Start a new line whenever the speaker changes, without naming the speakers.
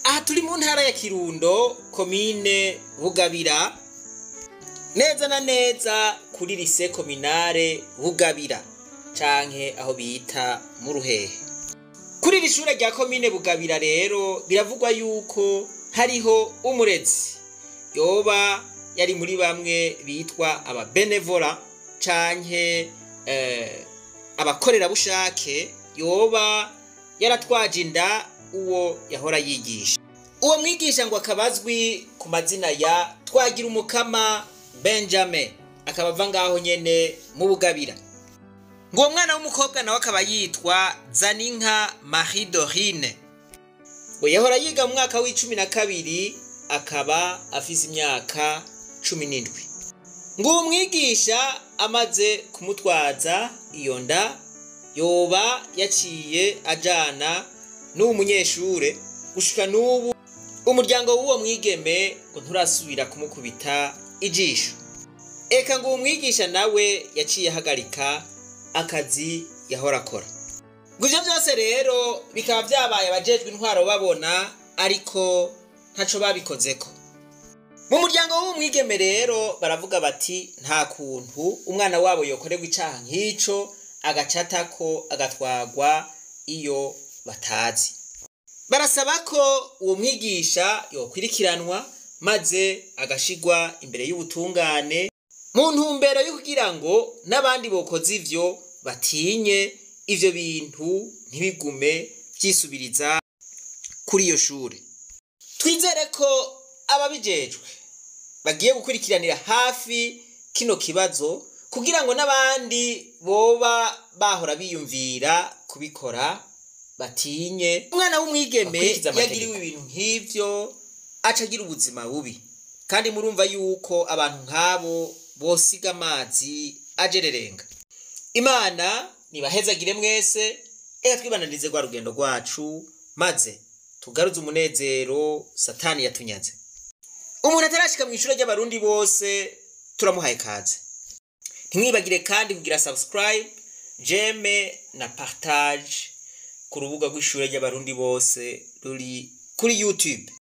Aha turi mu ntara ya Kirundo, komine Bugabira, neza na neza kuri lycée communale Bugabira canke aho bita mu Ruhehe. Kuri iri shure rya komine Bugabira rero biravugwa yuko hariho umurezi yoba yari muri bamwe bitwa aba benevola canke abakorera bushake, yoba yaratwaje inda uwo yahora yigisha. Uwo mwigisha ngo akabazwi ku mazina ya Twagirumukama Benjamin, akaba ava ngaho nyene mu Bugabira. Ngo uwo mwana w'umukobwa nawe akaba yitwa Zaninka Marie Dorine, ngo yahora yiga mu mwaka w'12 akaba afise imyaka 17. Ngo uwo mwigisha amaze kumutwaza iyo nda, yoba yaciye ajana n'uwo munyeshure, gushika n'ubu umuryango w'uwo mwigeme ngo nturasubira kumukubita ijisho. Eka ngo uwo mwigisha nawe yaciye ahagarika akazi yahora akora. Ngo ivyo vyose rero bikaba vyabaye abajejwe intwaro babona, ariko ntaco babikozeko. Mu muryango w'uwo mwigeme rero baravuga bati nta kuntu umwana wabo yokorerwa icaha nk'ico agacatako agatwagwa iyo batazi. Barasaba ko uwo mwigisha yokwirikiranwa maze agashigwa imbere y'ubutungane, mu ntumbero yo kugira ngo n'abandi bokoze ivyo batinye ivyo bintu ntibigume vyisubiriza kuri iyo shure. Twizere ko ababijejwe bagiye gukurikiranira hafi kino kibazo kugira ngo n'abandi boba bahora biyumvira kubikora batinye. Umwana w'umwigeme yagiriwe ibintu nk'ivyo acagira ubuzima bubi, kandi murumva yuko abantu nk'abo bosiga amazi ajererenga. Imana nibahezagire mwese, eka twibananize rwa rugendo rwacu maze tugaruze umunezero Satani yatunyaze. Umuntu atarashika mw'ishure ry'abarundi bose turamuhaye kaze. Ntimwibagire kandi kugira subscribe, j'aime na partage ku rubuga rw'ishure ry'abarundi bose ruri kuri YouTube.